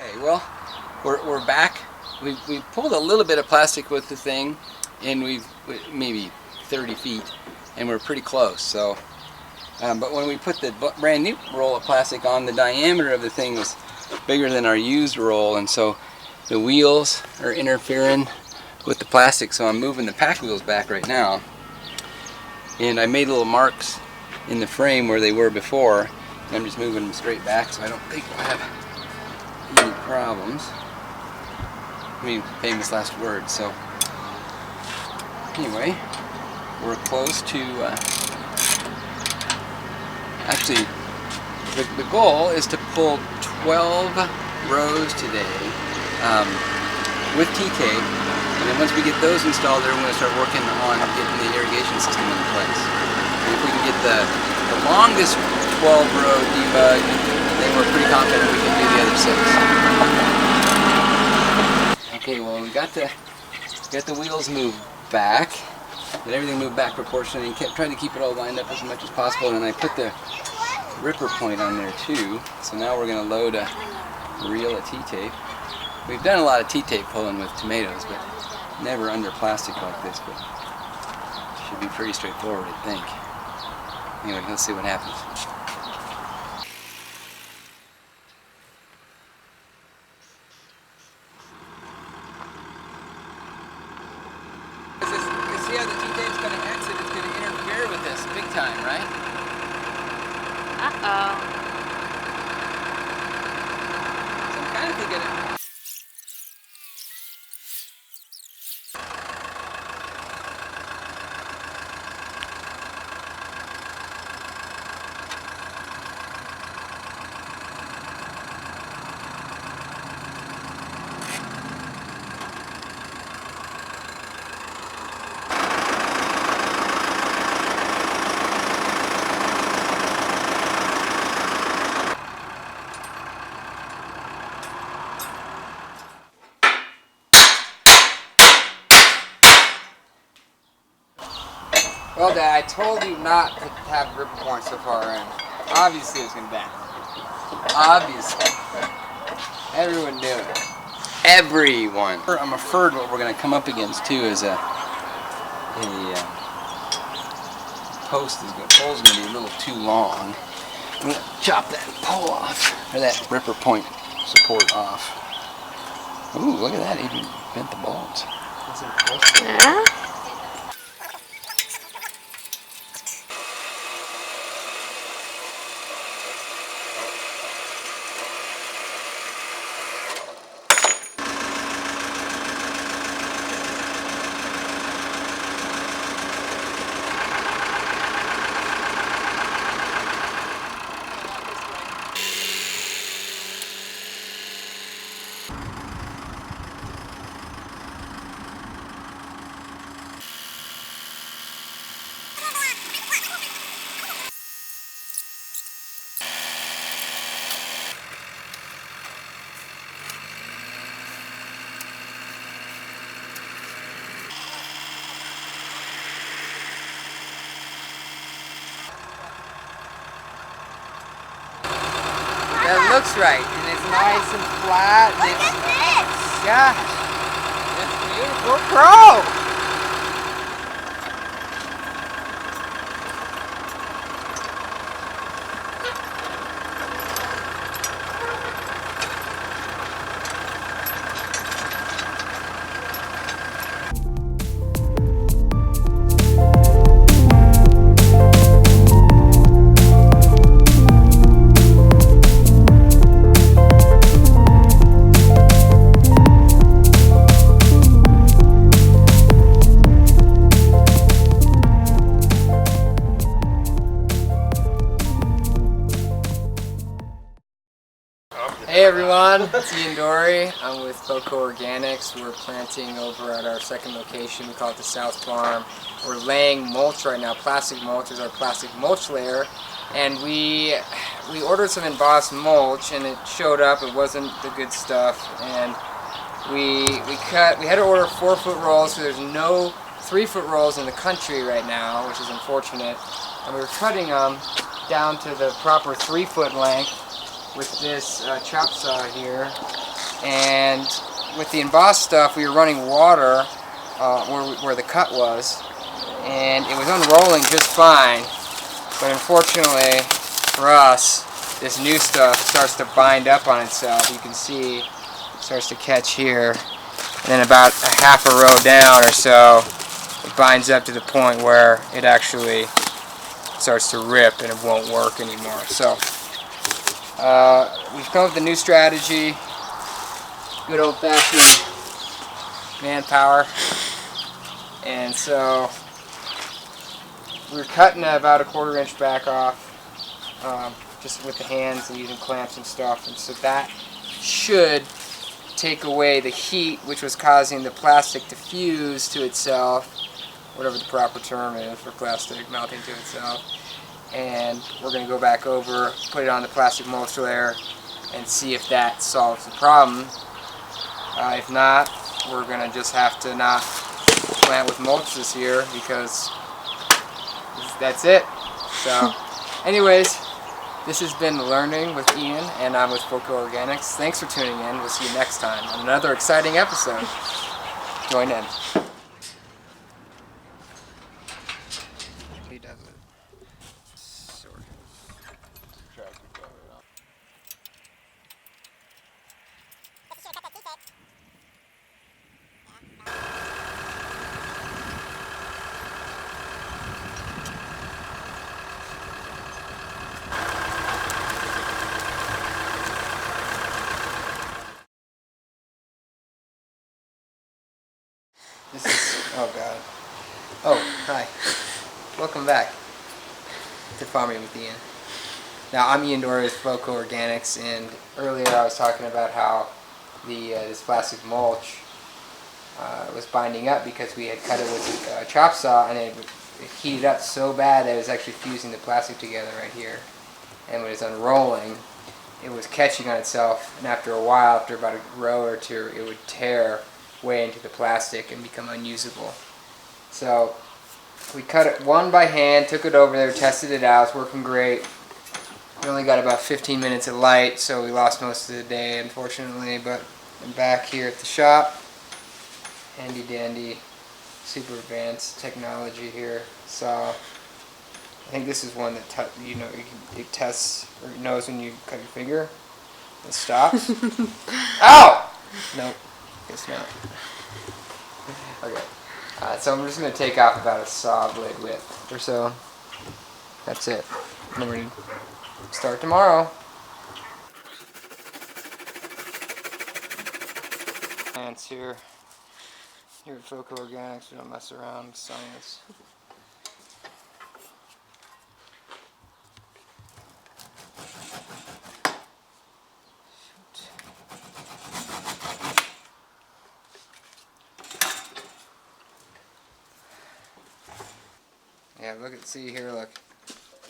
Okay, well, we're back. We pulled a little bit of plastic with the thing, and we've maybe 30 feet, and we're pretty close. So, but when we put the brand new roll of plastic on, the diameter of the thing was bigger than our used roll, and so the wheels are interfering with the plastic. So I'm moving the pack wheels back right now, and I made little marks in the frame where they were before, and I'm just moving them straight back, so I don't think we'll have any problems. I mean, famous last words. So anyway, we're close to actually the goal is to pull 12 rows today with T-tape, and then once we get those installed there, we're going to start working on getting the irrigation system in place. And if we can get the longest 12-row debug, then we're pretty confident we can do the other 6. Okay, well, we got the wheels moved back, and everything moved back proportionally, and tried to keep it all lined up as much as possible. And then I put the ripper point on there too. So now we're going to load a reel of T-tape. We've done a lot of T-tape pulling with tomatoes, but never under plastic like this. But it should be pretty straightforward, I think. Anyway, let's see what happens. See how the T-tape's going to exit? It's going to interfere with this big time, right? Uh-oh. So I'm kind of thinking... Well, Dad, I told you not to have ripper points so far in. Obviously, it's going to bend. Obviously. Everyone knew it. Everyone. I'm afraid what we're going to come up against, too, is a post. Pole's going to be a little too long. I'm going to chop that pole off, or that ripper point support off. Ooh, look at that. Even bent the bolts. Yeah? That looks right, and it's nice and flat. And Look at this! Gosh, it's beautiful. We're pro! Hey everyone, it's Ian Dory. I'm with Coco Organics. We're planting over at our second location. We call it the South Farm. We're laying mulch right now. Plastic mulch is our plastic mulch layer. And we ordered some embossed mulch, and it showed up. It wasn't the good stuff. And we had to order 4-foot rolls, so there's no 3-foot rolls in the country right now, which is unfortunate. And we were cutting them down to the proper 3-foot length with this chop saw here. And with the embossed stuff, we were running water where the cut was, and it was unrolling just fine. But unfortunately for us, this new stuff starts to bind up on itself. You can see it starts to catch here, and then about a half a row down or so, it binds up to the point where it actually starts to rip and it won't work anymore. So we've come up with a new strategy. Good old-fashioned manpower. And so we're cutting about a 1/4 inch back off, just with the hands and using clamps and stuff. And so that should take away the heat which was causing the plastic to fuse to itself, whatever the proper term is for plastic melting to itself. And we're going to go back over, put it on the plastic mulch layer, and see if that solves the problem. If not, we're going to just have to not plant with mulch this year, because that's it. So anyways, this has been Learning with Ian, and I'm with Foco Organics. Thanks for tuning in. We'll see you next time on another exciting episode. Join in. He does it. Sort of. This is, oh god. Oh, hi. Welcome back to Farming with Ian. Now, I'm Ian Dory with Foco Organics, and earlier I was talking about how this plastic mulch was binding up because we had cut it with a chop saw, and it heated up so bad that it was actually fusing the plastic together right here. And when it was unrolling, it was catching on itself, and after a while, after about a row or two, it would tear way into the plastic and become unusable. So we cut it one by hand, took it over there, tested it out. It's working great. We only got about 15 minutes of light, so we lost most of the day, unfortunately. But I'm back here at the shop. Handy dandy, super advanced technology here. So I think this is one that it tests or knows when you cut your finger. It stops. Ow! Nope. Guess not. Okay. So I'm just going to take off about a saw blade width or so. That's it. And then we're going to start tomorrow. Plants here. Here at Foco Organics, we don't mess around with science. Yeah, see here, look.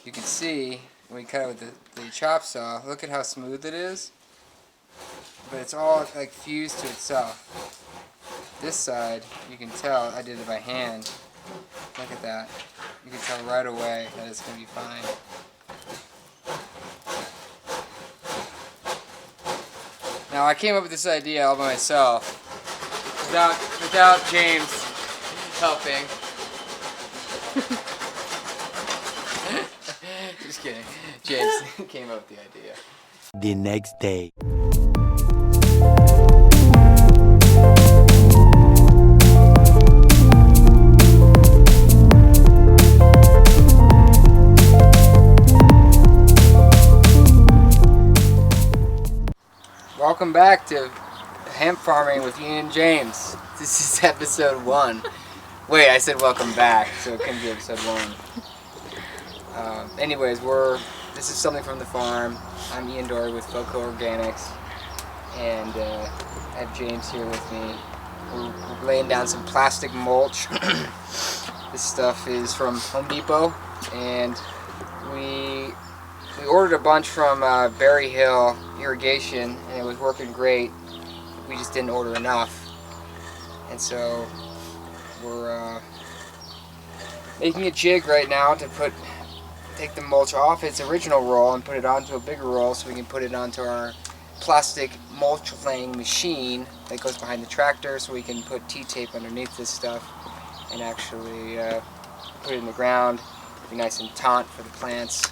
You can see when we cut it with the chop saw, look at how smooth it is. But it's all like fused to itself. This side, you can tell, I did it by hand. Look at that. You can tell right away that it's going to be fine. Now I came up with this idea all by myself, without James helping. Just kidding. James came up with the idea. The next day. Welcome back to Hemp Farming with Ian and James. This is episode 1. Wait, I said welcome back, so it couldn't be episode 1. Anyways, this is something from the farm. I'm Ian Dory with Foco Organics, and I have James here with me. We're laying down some plastic mulch. This stuff is from Home Depot, and we ordered a bunch from Berry Hill Irrigation, and it was working great. We just didn't order enough, and so we're making a jig right now to take the mulch off its original roll and put it onto a bigger roll so we can put it onto our plastic mulch laying machine that goes behind the tractor, so we can put T-tape underneath this stuff and actually put it in the ground, be nice and taut for the plants.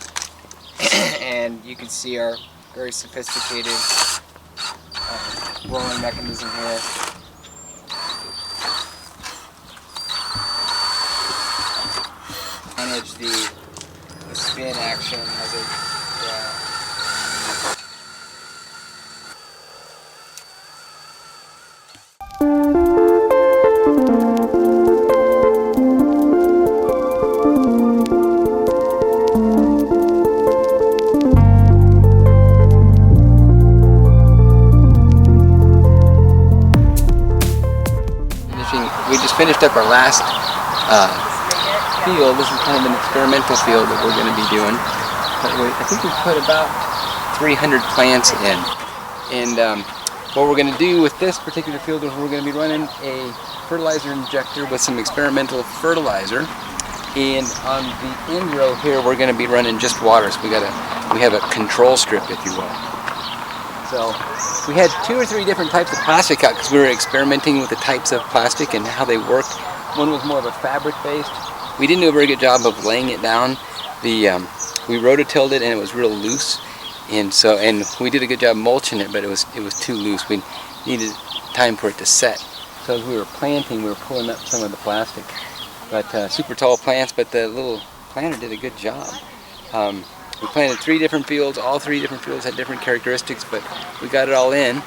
And you can see our very sophisticated rolling mechanism here. Manage the spin action as it we just finished up our last field. This is kind of an experimental field that we're going to be doing. But I think we put about 300 plants in. And what we're going to do with this particular field is we're going to be running a fertilizer injector with some experimental fertilizer. And on the end row here, we're going to be running just water. So we have a control strip, if you will. So we had 2 or 3 different types of plastic out because we were experimenting with the types of plastic and how they worked. One was more of a fabric based. We didn't do a very good job of laying it down. We rototilled it and it was real loose, and we did a good job mulching it, but it was too loose. We needed time for it to set. So as we were planting, we were pulling up some of the plastic. But super tall plants, but the little planter did a good job. We planted 3 different fields. All 3 different fields had different characteristics, but we got it all in.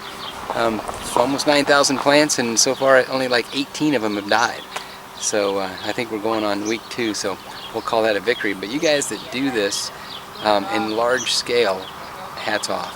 It's almost 9,000 plants, and so far only like 18 of them have died. So I think we're going on week 2, so we'll call that a victory. But you guys that do this in large scale, hats off.